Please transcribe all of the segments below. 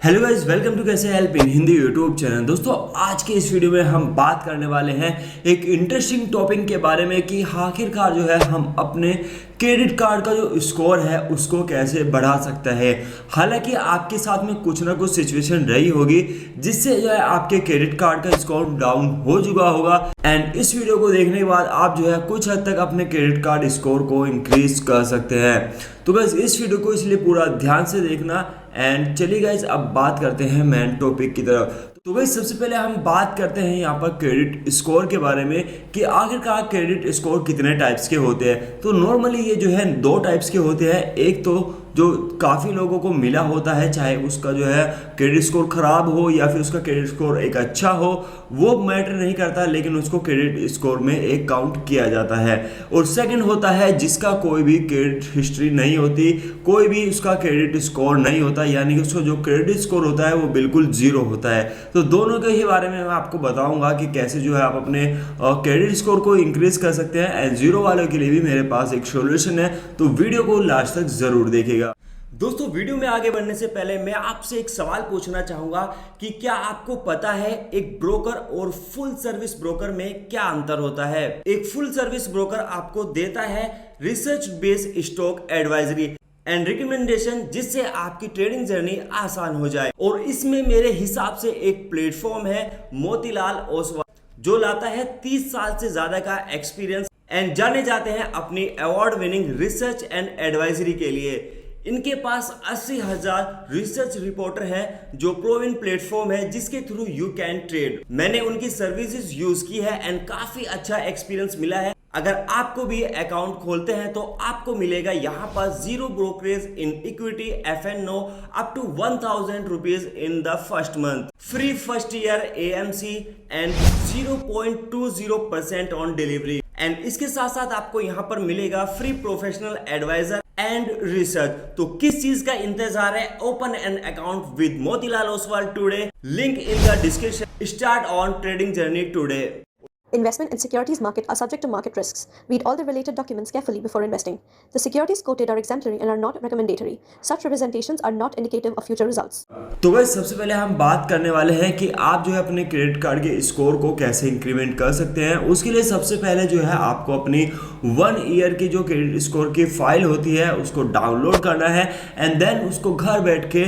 Hello guys, welcome to कैसे help in Hindi YouTube channel. दोस्तों, आज के इस वीडियो में हम बात करने वाले हैं एक इंटरेस्टिंग टॉपिक के बारे में कि आखिरकार जो है हम अपने क्रेडिट कार्ड का जो स्कोर है उसको कैसे बढ़ा सकते हैं। हालांकि आपके साथ में कुछ ना कुछ सिचुएशन रही होगी जिससे जो है आपके क्रेडिट कार्ड का स्कोर डाउन हो चुका होगा एंड इस वीडियो को देखने के बाद आप जो है कुछ हद तक अपने क्रेडिट कार्ड स्कोर को इंक्रीज कर सकते हैं। तो गाइस, इस वीडियो को इसलिए पूरा ध्यान से देखना एंड चलिए गाइस अब बात करते हैं मेन टॉपिक की तरफ। तो गाइस, सबसे पहले हम बात करते हैं यहाँ पर क्रेडिट स्कोर के बारे में कि आखिरकार क्रेडिट स्कोर कितने टाइप्स के होते हैं। तो नॉर्मली ये जो है दो टाइप्स के होते हैं। एक तो जो काफ़ी लोगों को मिला होता है, चाहे उसका जो है क्रेडिट स्कोर खराब हो या फिर उसका क्रेडिट स्कोर एक अच्छा हो, वो मैटर नहीं करता, लेकिन उसको क्रेडिट स्कोर में एक काउंट किया जाता है। और सेकंड होता है जिसका कोई भी क्रेडिट हिस्ट्री नहीं होती, कोई भी उसका क्रेडिट स्कोर नहीं होता, यानी कि उसका जो क्रेडिट स्कोर होता है वो बिल्कुल जीरो होता है। तो दोनों के ही बारे में मैं आपको बताऊंगा कि कैसे जो है आप अपने क्रेडिट स्कोर को इंक्रीज कर सकते हैं एंड जीरो वालों के लिए भी मेरे पास एक सोल्यूशन है। तो वीडियो को लास्ट तक जरूर देखिएगा। दोस्तों, वीडियो में आगे बढ़ने से पहले मैं आपसे एक सवाल पूछना चाहूंगा कि क्या आपको पता है एक ब्रोकर और फुल सर्विस ब्रोकर में क्या अंतर होता है। एक फुल सर्विस ब्रोकर आपको देता है research based stock advisory and recommendation, जिससे आपकी ट्रेडिंग जर्नी आसान हो जाए। और इसमें मेरे हिसाब से एक प्लेटफॉर्म है मोतीलाल ओसवाल, जो लाता है 30 साल से ज्यादा का एक्सपीरियंस एंड जाने जाते हैं अपनी award winning research and advisory के लिए। इनके पास 80,000 रिसर्च रिपोर्टर हैं, जो प्रोविन प्लेटफॉर्म है जिसके थ्रू यू कैन ट्रेड। मैंने उनकी सर्विसेज यूज की है एंड काफी अच्छा एक्सपीरियंस मिला है। अगर आपको भी अकाउंट खोलते हैं तो आपको मिलेगा यहाँ पर zero brokerage in equity F&O up to 1,000 rupees in the first month, free first year AMC and 0.20% on delivery. And इसके साथ साथ आपको यहाँ पर मिलेगा free professional advisor and research. तो किस चीज का इंतजार है? Open an account with Motilal Oswal today, link in the description. Start on trading journey today. Investment in securities market are subject to market risks. Read all the related documents carefully before investing. The securities quoted are exemplary and are not recommendatory. Such representations are not indicative of future results. तो guys, सबसे पहले हम बात करने वाले हैं कि आप जो है अपने क्रेडिट कार्ड के स्कोर को कैसे इंक्रीमेंट कर सकते हैं। उसके लिए सबसे पहले जो है आपको अपनी 1 ईयर की जो क्रेडिट स्कोर की फाइल होती है उसको डाउनलोड करना है एंड देन उसको घर बैठ के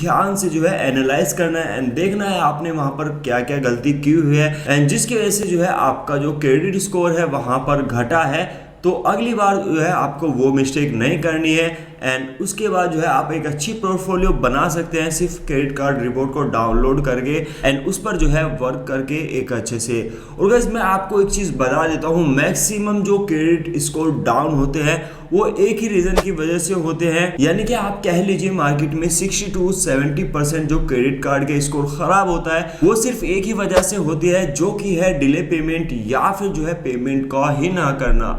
ध्यान से जो है एनालाइज करना है एंड देखना है आपने वहां पर क्या क्या गलती की हुई है एंड जिसकी वजह से जो है आपका जो क्रेडिट स्कोर है वहां पर घटा है। तो अगली बार जो है आपको वो मिस्टेक नहीं करनी है एंड उसके बाद जो है आप एक अच्छी पोर्टफोलियो बना सकते हैं सिर्फ क्रेडिट कार्ड रिपोर्ट को डाउनलोड करके एंड उस पर जो है वर्क करके एक अच्छे से। और गाइस, मैं आपको एक चीज़ बता देता हूँ, मैक्सिमम जो क्रेडिट स्कोर डाउन होते हैं वो एक ही रीजन की वजह से होते हैं, यानी कि आप कह लीजिए मार्केट में 60 to 70% जो क्रेडिट कार्ड का स्कोर खराब होता है वो सिर्फ एक ही वजह से होती है, जो कि है डिले पेमेंट या फिर जो है पेमेंट का ही ना करना।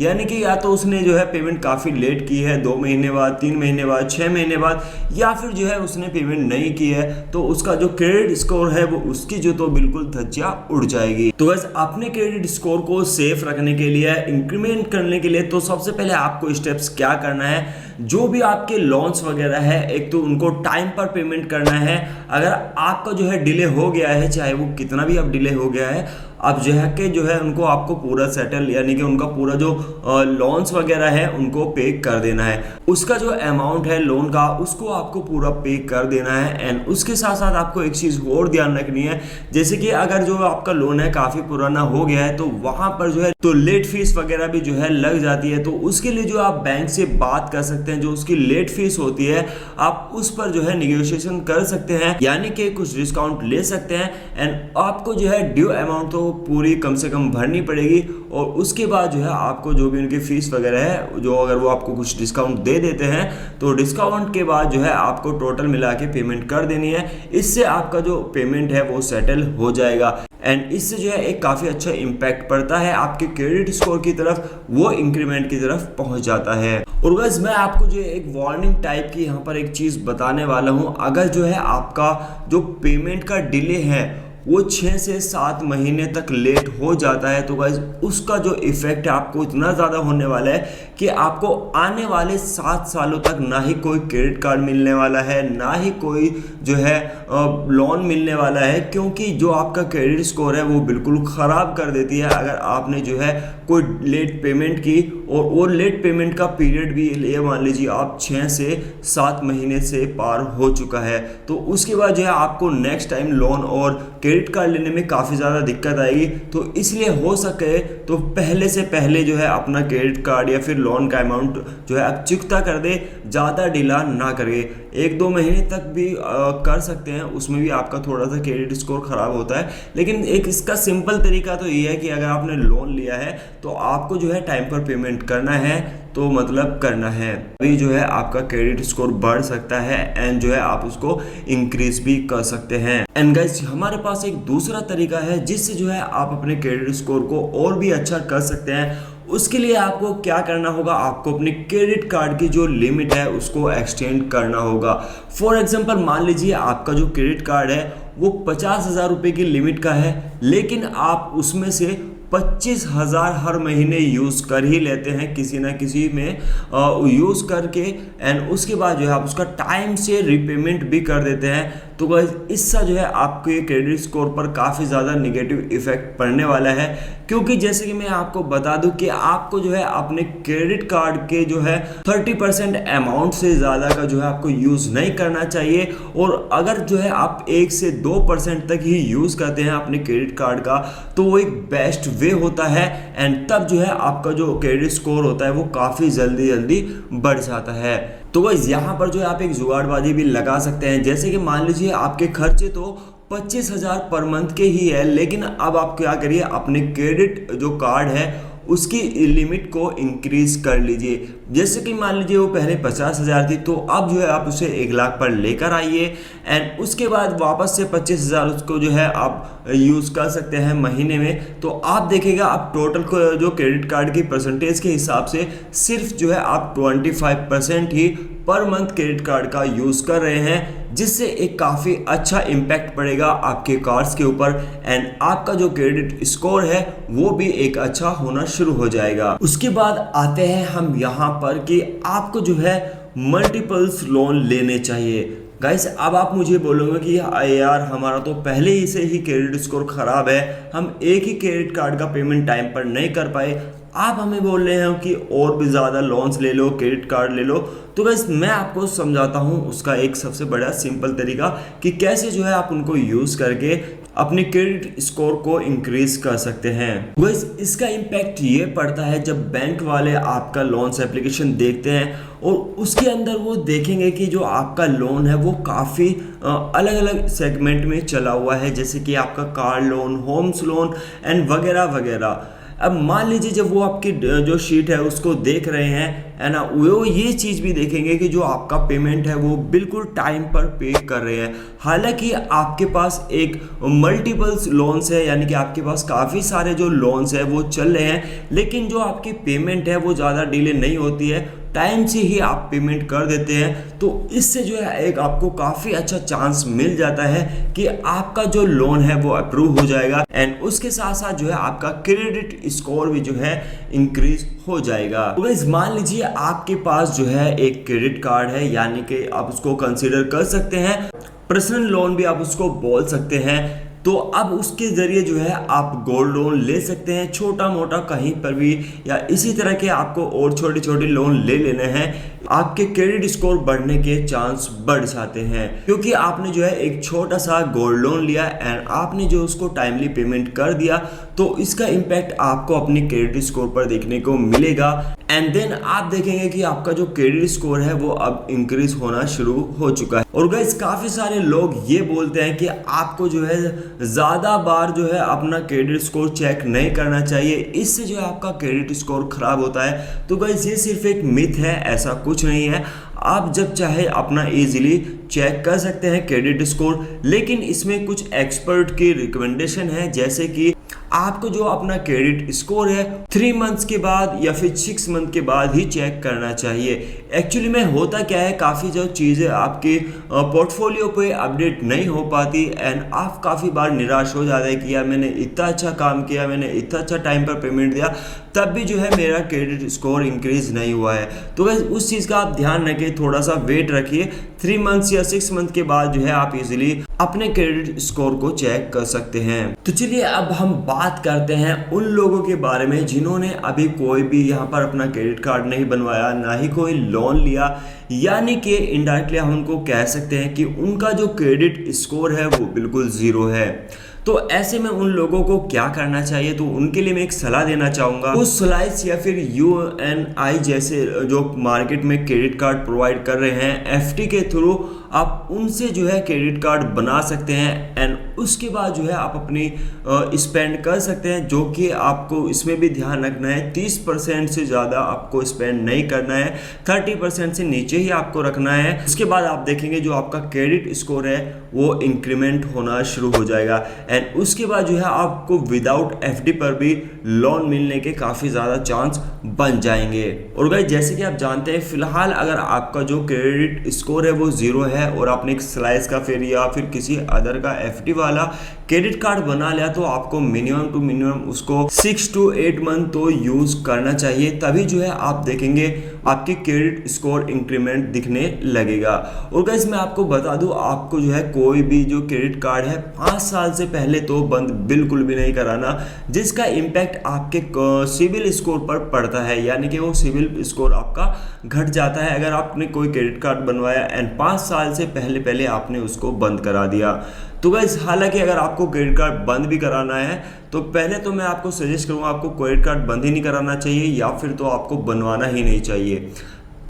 यानी कि या तो उसने जो है पेमेंट काफ़ी लेट की है, 2 महीने बाद, 3 महीने बाद, 6 महीने बाद, या फिर जो है उसने पेमेंट नहीं की है, तो उसका जो क्रेडिट स्कोर है वो उसकी जो तो बिल्कुल धज्जियां उड़ जाएगी। तो बस अपने क्रेडिट स्कोर को सेफ रखने के लिए, इंक्रीमेंट करने के लिए, तो सबसे पहले आपको स्टेप्स क्या करना है, जो भी आपके लोन्स वगैरह है एक तो उनको टाइम पर पेमेंट करना है। अगर आपका जो है डिले हो गया है, चाहे वो कितना भी अब डिले हो गया है, अब जो है कि जो है उनको आपको पूरा सेटल, यानी कि उनका पूरा जो लोन्स वगैरह है उनको पे कर देना है। उसका जो अमाउंट है लोन का उसको आपको पूरा पे कर देना है एंड उसके साथ साथ आपको एक चीज़ और ध्यान रखनी है, जैसे कि अगर जो आपका लोन है काफ़ी पुराना हो गया है तो वहाँ पर जो है तो लेट फीस वगैरह भी जो है लग जाती है। तो उसके लिए जो आप बैंक से बात कर सकते हैं, जो उसकी लेट फीस होती है आप उस पर जो है निगोशिएशन कर सकते हैं, यानी कि कुछ डिस्काउंट ले सकते हैं एंड आपको जो है ड्यू अमाउंट तो पूरी कम से कम भरनी पड़ेगी। और उसके बाद जो है आपको जो भी उनकी फीस वगैरह है, जो अगर वो आपको कुछ डिस्काउंट दे देते हैं तो डिस्काउंट के बाद जो है आपको टोटल मिला के पेमेंट कर देनी है। इससे आपका जो पेमेंट है वो सेटल हो जाएगा एंड इससे जो है एक काफ़ी अच्छा इम्पैक्ट पड़ता है आपके क्रेडिट स्कोर की तरफ, वो इंक्रीमेंट की तरफ पहुंच जाता है। और बस मैं आपको जो एक वार्निंग टाइप की यहाँ पर एक चीज़ बताने वाला हूँ। अगर जो है आपका जो पेमेंट का डिले है वो 6 से 7 महीने तक लेट हो जाता है, तो गाइस उसका जो इफेक्ट है आपको इतना ज़्यादा होने वाला है कि आपको आने वाले 7 सालों तक ना ही कोई क्रेडिट कार्ड मिलने वाला है, ना ही कोई जो है लोन मिलने वाला है, क्योंकि जो आपका क्रेडिट स्कोर है वो बिल्कुल ख़राब कर देती है अगर आपने जो है कोई लेट पेमेंट की। और वो लेट पेमेंट का पीरियड भी ये मान लीजिए आप 6 से 7 महीने से पार हो चुका है, तो उसके बाद जो है आपको नेक्स्ट टाइम लोन और क्रेडिट कार्ड लेने में काफ़ी ज़्यादा दिक्कत आएगी। तो इसलिए हो सके तो पहले से पहले जो है अपना क्रेडिट कार्ड या फिर लोन का अमाउंट जो है आप चुकता कर दे, ज़्यादा डिला ना करें। 1-2 महीने तक भी कर सकते हैं, उसमें भी आपका थोड़ा सा क्रेडिट स्कोर ख़राब होता है। लेकिन एक इसका सिंपल तरीका तो ये है कि अगर आपने लोन लिया है तो आपको जो है टाइम पर पेमेंट करना है, तो मतलब करना है, अभी जो है आपका क्रेडिट स्कोर बढ़ सकता है एंड जो है आप उसको इंक्रीज भी कर सकते हैं। एंड गाइस हमारे पास एक दूसरा तरीका है जिससे जो है आप अपने क्रेडिट स्कोर को और भी अच्छा कर सकते हैं। उसके लिए आपको क्या करना होगा, आपको अपने क्रेडिट कार्ड की जो लिमिट है उसको एक्सटेंड करना होगा। फॉर एग्जांपल मान लीजिए आपका जो क्रेडिट कार्ड है वो 50,000 रुपये की लिमिट का है, लेकिन आप उसमें से 25,000 हर महीने यूज़ कर ही लेते हैं किसी ना किसी में यूज़ करके, एंड उसके बाद जो है आप उसका टाइम से रिपेमेंट भी कर देते हैं। तो गाइस इससे जो है आपके क्रेडिट स्कोर पर काफ़ी ज़्यादा नेगेटिव इफेक्ट पड़ने वाला है, क्योंकि जैसे कि मैं आपको बता दूं कि आपको जो है अपने क्रेडिट कार्ड के जो है 30% अमाउंट से ज़्यादा का जो है आपको यूज़ नहीं करना चाहिए। और अगर जो है आप 1 से 2% तक ही यूज़ करते हैं अपने क्रेडिट कार्ड का, तो वो एक बेस्ट वे होता है, एंड तब जो है आपका जो क्रेडिट स्कोर होता है वो काफ़ी जल्दी बढ़ जाता है। तो गाइस यहाँ पर जो है आप एक जुगाड़बाजी भी लगा सकते हैं, जैसे कि मान लीजिए आपके खर्चे तो 25,000 पर मंथ के ही है, लेकिन अब आप क्या करिए अपने क्रेडिट जो कार्ड है उसकी लिमिट को इंक्रीज कर लीजिए। जैसे कि मान लीजिए वो पहले 50,000 थी, तो अब जो है आप उसे 1 लाख पर लेकर आइए, एंड उसके बाद वापस से 25,000 उसको जो है आप यूज़ कर सकते हैं महीने में। तो आप देखिएगा आप टोटल को जो क्रेडिट कार्ड की परसेंटेज के हिसाब से सिर्फ जो है आप 25% ही पर मंथ क्रेडिट कार्ड का यूज़ कर रहे हैं, जिससे एक काफ़ी अच्छा इम्पैक्ट पड़ेगा आपके कार्ड्स के ऊपर, एंड आपका जो क्रेडिट स्कोर है वो भी एक अच्छा होना शुरू हो जाएगा। उसके बाद आते हैं हम यहाँ पर कि आपको जो है मल्टीपल्स लोन लेने चाहिए। गाइस अब आप मुझे बोलोगे कि यार हमारा तो पहले ही से ही क्रेडिट स्कोर ख़राब है, हम एक ही क्रेडिट कार्ड का पेमेंट टाइम पर नहीं कर पाए, आप हमें बोल रहे हैं कि और भी ज़्यादा लोन्स ले लो, क्रेडिट कार्ड ले लो। तो गाइस मैं आपको समझाता हूँ उसका एक सबसे बड़ा सिंपल तरीका कि कैसे जो है आप उनको यूज़ करके अपने क्रेडिट स्कोर को इंक्रीज कर सकते हैं। गाइस इसका इम्पैक्ट ये पड़ता है जब बैंक वाले आपका लोन्स एप्लीकेशन देखते हैं और उसके अंदर वो देखेंगे कि जो आपका लोन है वो काफ़ी अलग अलग सेगमेंट में चला हुआ है, जैसे कि आपका car loan, homes loan and वगैरह वगैरह। अब मान लीजिए जब वो आपकी जो शीट है उसको देख रहे हैं, है ना, वो ये चीज़ भी देखेंगे कि जो आपका पेमेंट है वो बिल्कुल टाइम पर पे कर रहे हैं। हालांकि आपके पास एक मल्टीपल्स लोन्स है, यानी कि आपके पास काफ़ी सारे जो लोन्स है वो चल रहे हैं, लेकिन जो आपकी पेमेंट है वो ज़्यादा डिले नहीं होती है, टाइम से ही आप पेमेंट कर देते हैं। तो इससे जो है एक आपको काफ़ी अच्छा चांस मिल जाता है कि आपका जो लोन है वो अप्रूव हो जाएगा, एंड उसके साथ साथ जो है आपका क्रेडिट स्कोर भी जो है इंक्रीज हो जाएगा। तो गाइस मान लीजिए आपके पास जो है एक क्रेडिट कार्ड है, यानी कि आप उसको कंसीडर कर सकते हैं, पर्सनल लोन भी आप उसको बोल सकते हैं। तो अब उसके ज़रिए जो है आप गोल्ड लोन ले सकते हैं, छोटा मोटा कहीं पर भी, या इसी तरह के आपको और छोटे छोटे लोन ले लेने हैं। आपके क्रेडिट स्कोर बढ़ने के चांस बढ़ जाते हैं, क्योंकि आपने जो है एक छोटा सा गोल्ड लोन लिया एंड आपने जो उसको टाइमली पेमेंट कर दिया, तो इसका इम्पैक्ट आपको अपने क्रेडिट स्कोर पर देखने को मिलेगा। एंड देन आप देखेंगे कि आपका जो क्रेडिट स्कोर है वो अब इंक्रीज होना शुरू हो चुका है। और गाइस काफ़ी सारे लोग ये बोलते हैं कि आपको जो है ज़्यादा बार जो है अपना क्रेडिट स्कोर चेक नहीं करना चाहिए, इससे जो है आपका क्रेडिट स्कोर खराब होता है। तो गाइस ये सिर्फ एक मिथ है, ऐसा कुछ नहीं है। आप जब चाहे अपना इजीली चेक कर सकते हैं क्रेडिट स्कोर, लेकिन इसमें कुछ एक्सपर्ट की रिकमेंडेशन है, जैसे कि आपको जो अपना क्रेडिट स्कोर है 3 मंथ्स के बाद या फिर 6 मंथ के बाद ही चेक करना चाहिए। एक्चुअली में होता क्या है, काफ़ी जो चीज़ें आपके पोर्टफोलियो पे अपडेट नहीं हो पाती एंड आप काफ़ी बार निराश हो जाते हैं कि यार मैंने इतना अच्छा काम किया, मैंने इतना अच्छा टाइम पर पेमेंट दिया, तब भी जो है मेरा क्रेडिट स्कोर इंक्रीज नहीं हुआ है। तो गाइस उस चीज़ का आप ध्यान रखिए, थोड़ा सा वेट रखिए। 3 मंथ्स या 6 मंथ के बाद जो है आप इजीली अपने क्रेडिट स्कोर को चेक कर सकते हैं। तो चलिए अब हम बात करते हैं उन लोगों के बारे में जिन्होंने अभी कोई भी यहाँ पर अपना क्रेडिट कार्ड नहीं बनवाया, ना ही कोई लोन लिया, यानी कि इनडायरेक्टली हम उनको कह सकते हैं कि उनका जो क्रेडिट स्कोर है वो बिल्कुल ज़ीरो है। तो ऐसे में उन लोगों को क्या करना चाहिए, तो उनके लिए मैं एक सलाह देना चाहूँगा। वो स्लाइस या फिर UNI जैसे जो मार्केट में क्रेडिट कार्ड प्रोवाइड कर रहे हैं FD के थ्रू, आप उनसे जो है क्रेडिट कार्ड बना सकते हैं एंड उसके बाद जो है आप अपनी स्पेंड कर सकते हैं, जो कि आपको इसमें भी ध्यान रखना है 30% से ज़्यादा आपको स्पेंड नहीं करना है, 30% से नीचे ही आपको रखना है। उसके बाद आप देखेंगे जो आपका क्रेडिट स्कोर है वो इंक्रीमेंट होना शुरू हो जाएगा एंड उसके बाद जो है आपको विदाउट FD पर भी लोन मिलने के काफ़ी ज़्यादा चांस बन जाएंगे। और गाइस जैसे कि आप जानते हैं, फिलहाल अगर आपका जो क्रेडिट स्कोर है वो ज़ीरो है और आपने एक स्लाइस का फिर या फिर किसी अदर का FD वाला क्रेडिट कार्ड बना लिया, तो आपको मिनिमम टू मिनिमम उसको 6 to 8 मंथ तो यूज़ करना चाहिए, तभी जो है आप देखेंगे आपकी क्रेडिट स्कोर इंक्रीमेंट दिखने लगेगा। और गाइस मैं आपको बता दूं, आपको जो है कोई भी जो क्रेडिट कार्ड है 5 साल से पहले तो बंद बिल्कुल भी नहीं कराना, जिसका इम्पैक्ट आपके सिविल स्कोर पर पड़ता है, यानी कि वो सिविल स्कोर आपका घट जाता है अगर आपने कोई क्रेडिट कार्ड बनवाया एंड 5 साल से पहले आपने उसको बंद करा दिया। तो गाइस हालांकि अगर आपको क्रेडिट कार्ड बंद भी कराना है तो पहले तो मैं आपको सजेस्ट करूँगा आपको क्रेडिट कार्ड बंद ही नहीं कराना चाहिए, या फिर तो आपको बनवाना ही नहीं चाहिए।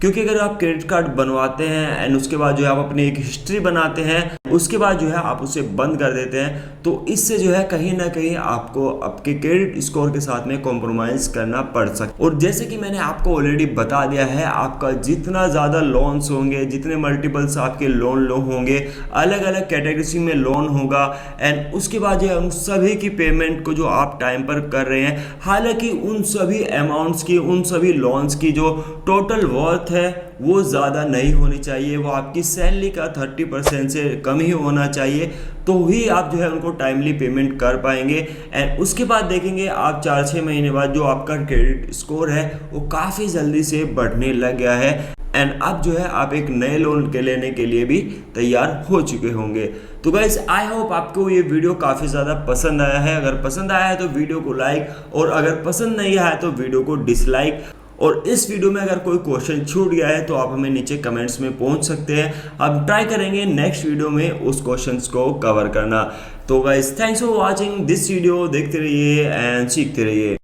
क्योंकि अगर आप क्रेडिट कार्ड बनवाते हैं एंड उसके बाद जो है आप अपनी एक हिस्ट्री बनाते हैं, उसके बाद जो है आप उसे बंद कर देते हैं, तो इससे जो है कहीं ना कहीं आपको आपके क्रेडिट स्कोर के साथ में कॉम्प्रोमाइज़ करना पड़ सकता है। और जैसे कि मैंने आपको ऑलरेडी बता दिया है, आपका जितना ज़्यादा लोन्स होंगे, जितने मल्टीपल्स आपके लोन होंगे, अलग अलग कैटेगरी में लोन होगा एंड उसके बाद जो है उन सभी की पेमेंट को जो आप टाइम पर कर रहे हैं, हालांकि उन सभी अमाउंट्स की, उन सभी लोन्स की जो टोटल वर्थ है वो ज़्यादा नहीं होनी चाहिए, वो आपकी सैलरी का 30% से कम ही होना चाहिए, तो ही आप जो है उनको टाइमली पेमेंट कर पाएंगे एंड उसके बाद देखेंगे आप 4-6 महीने बाद जो आपका क्रेडिट स्कोर है वो काफ़ी जल्दी से बढ़ने लग गया है एंड अब जो है आप एक नए लोन के लेने के लिए भी तैयार हो चुके होंगे। तो गाइस आई होप आपको ये वीडियो काफ़ी ज़्यादा पसंद आया है। अगर पसंद आया है तो वीडियो को लाइक, और अगर पसंद नहीं आया तो वीडियो को डिसलाइक। और इस वीडियो में अगर कोई क्वेश्चन छूट गया है तो आप हमें नीचे कमेंट्स में पूछ सकते हैं, अब ट्राई करेंगे नेक्स्ट वीडियो में उस क्वेश्चंस को कवर करना। तो guys thanks for watching this video, देखते रहिए एंड सीखते रहिए।